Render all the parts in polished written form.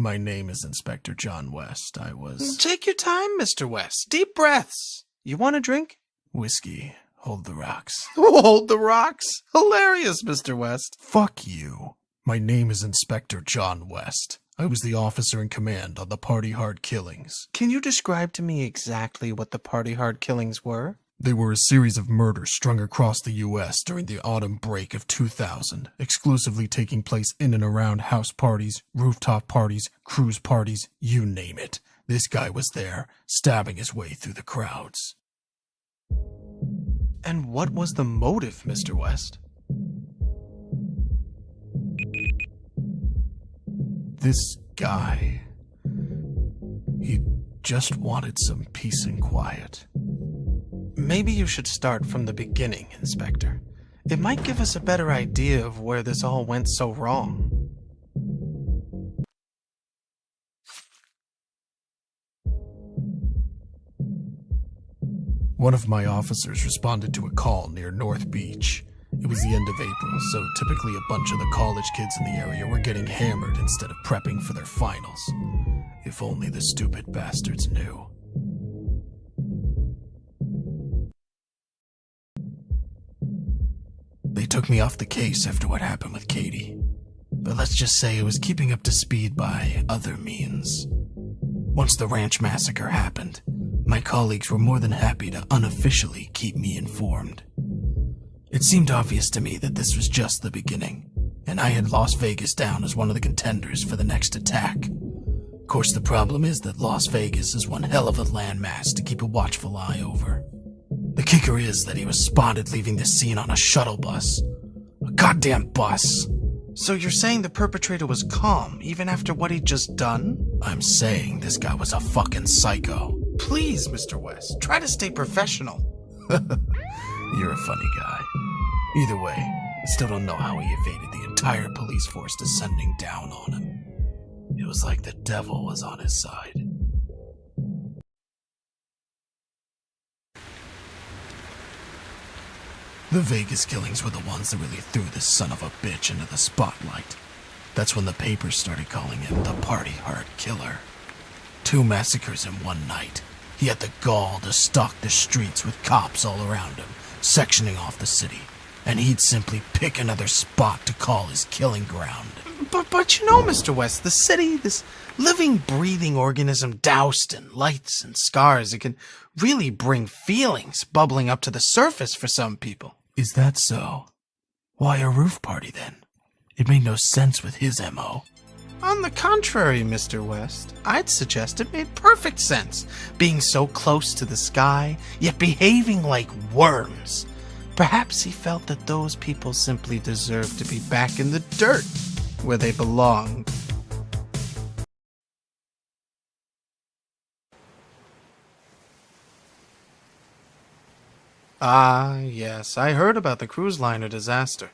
My name is Inspector John West. Take your time, Mr. West. Deep breaths. You want a drink? Whiskey. Hold the rocks. Hold the rocks? Hilarious, Mr. West. Fuck you. My name is Inspector John West. I was the officer in command on the Party Hard killings. Can you describe to me exactly what the Party Hard killings were? They were a series of murders strung across the U.S. during the autumn break of 2000, exclusively taking place in and around house parties, rooftop parties, cruise parties, you name it. This guy was there, stabbing his way through the crowds. And what was the motive, Mr. West? This guy, he just wanted some peace and quiet. Maybe you should start from the beginning, Inspector. It might give us a better idea of where this all went so wrong. One of my officers responded to a call near North Beach. It was the end of April, so typically a bunch of the college kids in the area were getting hammered instead of prepping for their finals. If only the stupid bastards knew. They took me off the case after what happened with Katie. But let's just say it was keeping up to speed by other means. Once the ranch massacre happened, my colleagues were more than happy to unofficially keep me informed. It seemed obvious to me that this was just the beginning, and I had Las Vegas down as one of the contenders for the next attack. Of course, the problem is that Las Vegas is one hell of a landmass to keep a watchful eye over. The kicker is that he was spotted leaving the scene on a shuttle bus. A goddamn bus. So you're saying the perpetrator was calm, even after what he'd just done? I'm saying this guy was a fucking psycho. Please, Mr. West, try to stay professional. You're a funny guy. Either way, I still don't know how he evaded the entire police force descending down on him. It was like the devil was on his side. The Vegas killings were the ones that really threw this son of a bitch into the spotlight. That's when the papers started calling him the Party Hard Killer. 2 massacres in one night. He had the gall to stalk the streets with cops all around him, sectioning off the city, and he'd simply pick another spot to call his killing ground. But you know, Mr. West, the city, this living, breathing organism doused in lights and scars, it can really bring feelings bubbling up to the surface for some people. Is that so? Why a roof party then? It made no sense with his M.O. On the contrary, Mr. West, I'd suggest it made perfect sense, being so close to the sky, yet behaving like worms. Perhaps he felt that those people simply deserved to be back in the dirt, where they belonged. Ah, yes, I heard about the cruise liner disaster.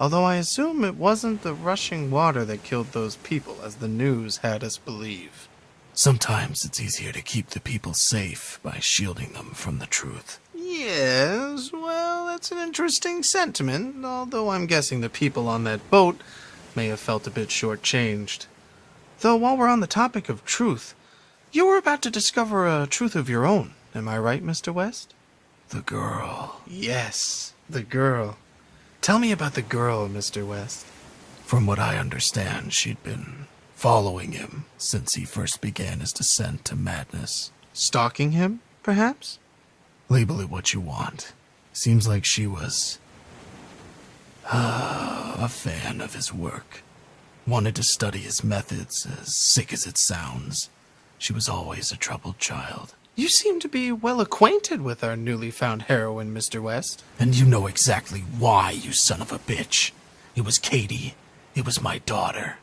Although I assume it wasn't the rushing water that killed those people, as the news had us believe. Sometimes it's easier to keep the people safe by shielding them from the truth. Yes, well, that's an interesting sentiment, although I'm guessing the people on that boat may have felt a bit shortchanged. Though while we're on the topic of truth, you were about to discover a truth of your own, am I right, Mr. West? The girl. Yes, the girl. Tell me about the girl, Mr. West. From what I understand, she'd been following him since he first began his descent to madness. Stalking him, perhaps? Label it what you want. Seems like she was a fan of his work. Wanted to study his methods, as sick as it sounds. She was always a troubled child. You seem to be well acquainted with our newly found heroine, Mr. West. And you know exactly why, you son of a bitch. It was Katie. It was my daughter.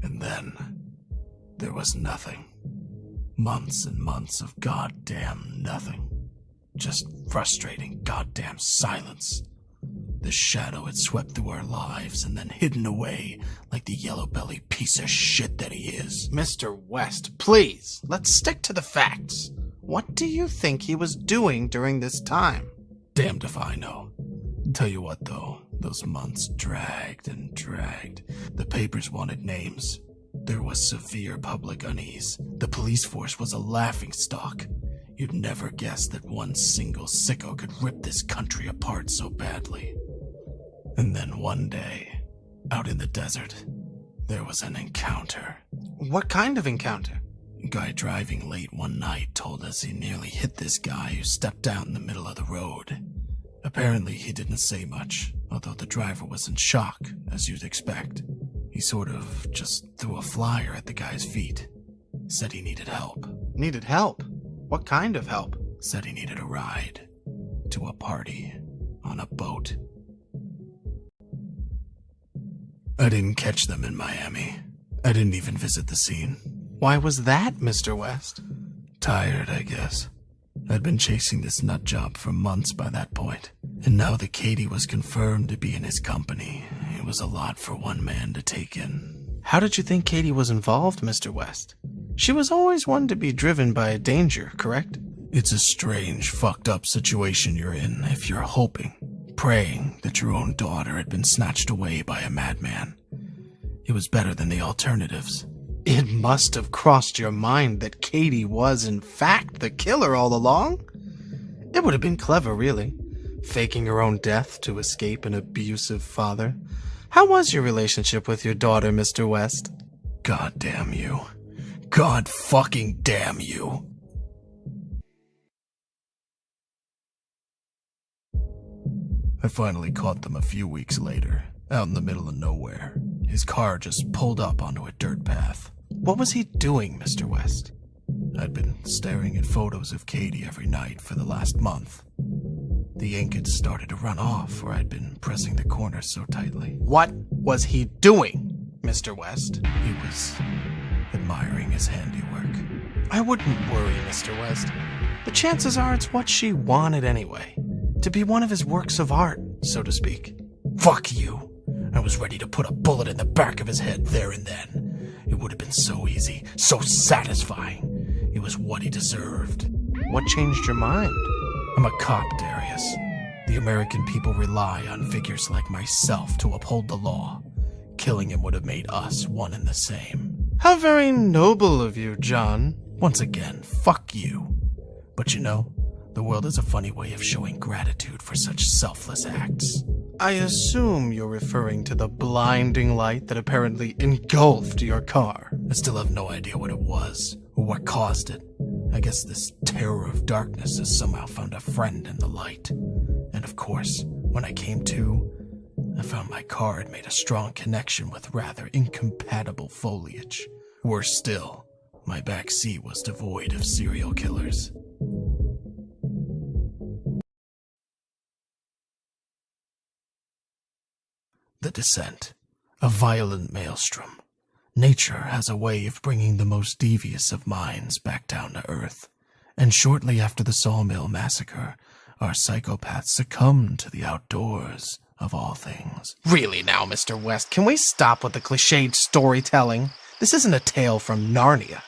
And then, there was nothing. Months and months of goddamn nothing. Just frustrating goddamn silence. The shadow had swept through our lives and then hidden away like the yellow-bellied piece of shit that he is. Mr. West, please, let's stick to the facts. What do you think he was doing during this time? Damned if I know. Tell you what, though, those months dragged and dragged. The papers wanted names. There was severe public unease. The police force was a laughingstock. You'd never guess that one single sicko could rip this country apart so badly. And then one day, out in the desert, there was an encounter. What kind of encounter? A guy driving late one night told us he nearly hit this guy who stepped out in the middle of the road. Apparently, he didn't say much, although the driver was in shock, as you'd expect. He sort of just threw a flyer at the guy's feet. Said he needed help. Needed help? What kind of help? Said he needed a ride to a party on a boat. I didn't catch them in Miami. I didn't even visit the scene. Why was that, Mr. West? Tired, I guess. I'd been chasing this nut job for months by that point, and now that Katie was confirmed to be in his company, it was a lot for one man to take in. How did you think Katie was involved, Mr. West? She was always one to be driven by danger, correct? It's a strange, fucked up situation you're in if you're hoping, praying that your own daughter had been snatched away by a madman. It was better than the alternatives. It must have crossed your mind that Katie was, in fact, the killer all along? It would have been clever, really, faking her own death to escape an abusive father. How was your relationship with your daughter, Mr. West? God damn you. God fucking damn you. I finally caught them a few weeks later, out in the middle of nowhere. His car just pulled up onto a dirt path. What was he doing, Mr. West? I'd been staring at photos of Katie every night for the last month. The ink had started to run off where I'd been pressing the corners so tightly. What was he doing, Mr. West? He was admiring his handiwork. I wouldn't worry, Mr. West. The chances are it's what she wanted anyway. To be one of his works of art, so to speak. Fuck you. I was ready to put a bullet in the back of his head there and then. It would have been so easy, so satisfying. It was what he deserved. What changed your mind? I'm a cop, Darius. The American people rely on figures like myself to uphold the law. Killing him would have made us one and the same. How very noble of you, John. Once again, fuck you. But you know, the world has a funny way of showing gratitude for such selfless acts. I assume you're referring to the blinding light that apparently engulfed your car. I still have no idea what it was, or what caused it. I guess this terror of darkness has somehow found a friend in the light. And of course, when I came to, I found my car had made a strong connection with rather incompatible foliage. Worse still, my back seat was devoid of serial killers. The descent, a violent maelstrom. Nature has a way of bringing the most devious of minds back down to earth. And shortly after the Sawmill Massacre, our psychopath succumbed to the outdoors, of all things. Really now, Mr. West, can we stop with the cliched storytelling? This isn't a tale from Narnia.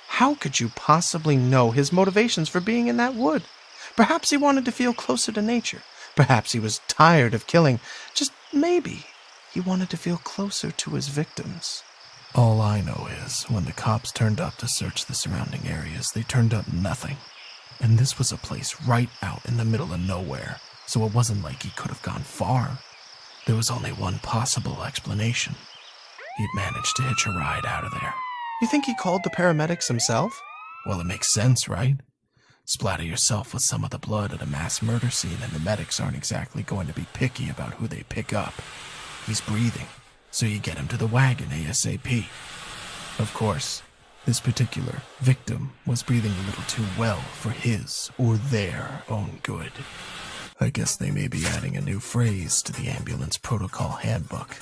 How could you possibly know his motivations for being in that wood? Perhaps he wanted to feel closer to nature. Perhaps he was tired of killing. Just maybe he wanted to feel closer to his victims. All I know is, when the cops turned up to search the surrounding areas, they turned up nothing. And this was a place right out in the middle of nowhere, so it wasn't like he could have gone far. There was only one possible explanation. He'd managed to hitch a ride out of there. You think he called the paramedics himself? Well, it makes sense, right? Splatter yourself with some of the blood at a mass murder scene and the medics aren't exactly going to be picky about who they pick up. He's breathing, so you get him to the wagon ASAP. Of course, this particular victim was breathing a little too well for his or their own good. I guess they may be adding a new phrase to the ambulance protocol handbook.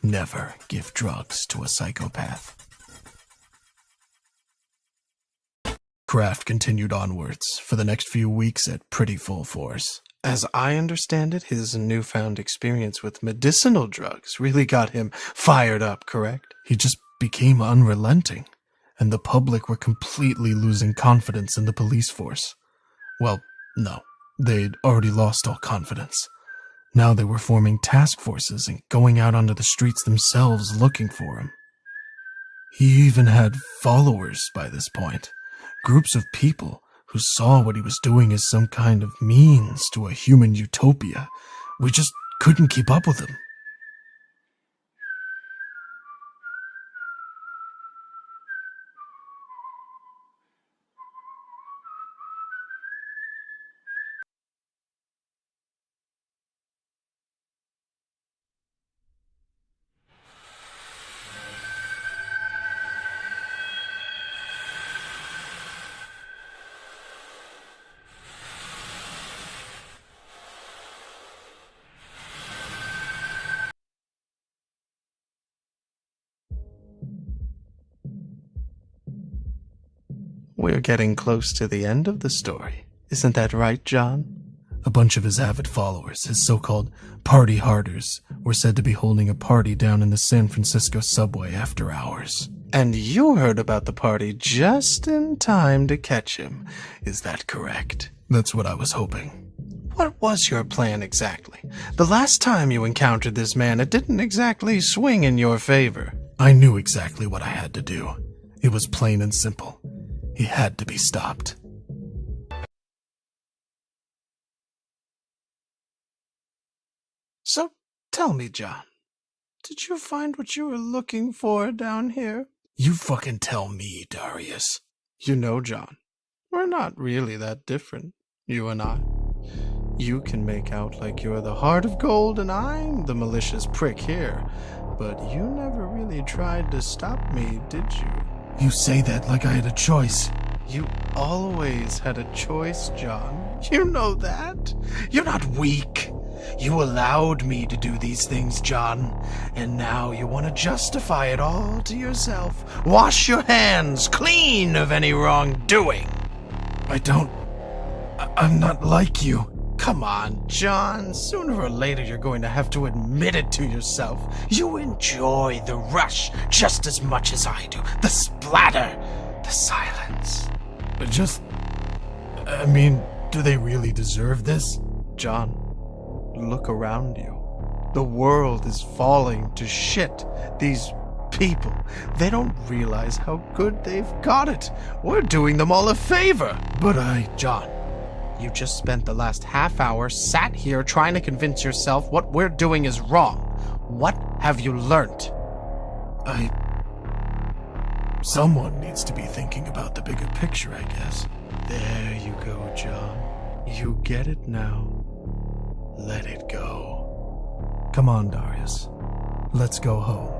Never give drugs to a psychopath. Craft continued onwards for the next few weeks at pretty full force. As I understand it, his newfound experience with medicinal drugs really got him fired up, correct? He just became unrelenting, and the public were completely losing confidence in the police force. Well, no, they'd already lost all confidence. Now they were forming task forces and going out onto the streets themselves looking for him. He even had followers by this point, groups of people who saw what he was doing as some kind of means to a human utopia. We just couldn't keep up with him. We're getting close to the end of the story. Isn't that right, John? A bunch of his avid followers, his so-called party harders, were said to be holding a party down in the San Francisco subway after hours. And you heard about the party just in time to catch him. Is that correct? That's what I was hoping. What was your plan exactly? The last time you encountered this man, it didn't exactly swing in your favor. I knew exactly what I had to do. It was plain and simple. He had to be stopped. So, tell me, John, did you find what you were looking for down here? You fucking tell me, Darius. You know, John, we're not really that different, you and I. You can make out like you're the heart of gold and I'm the malicious prick here, but you never really tried to stop me, did you? You say that like I had a choice. You always had a choice, John. You know that. You're not weak. You allowed me to do these things, John, and now you want to justify it all to yourself. Wash your hands clean of any wrongdoing. I'm not like you. Come on, John. Sooner or later you're going to have to admit it to yourself. You enjoy the rush just as much as I do. The splatter, the silence. Do they really deserve this? John, look around you. The world is falling to shit. These people, they don't realize how good they've got it. We're doing them all a favor. John, you just spent the last half hour sat here trying to convince yourself what we're doing is wrong. What have you learned? Someone needs to be thinking about the bigger picture, I guess. There you go, John. You get it now. Let it go. Come on, Darius. Let's go home.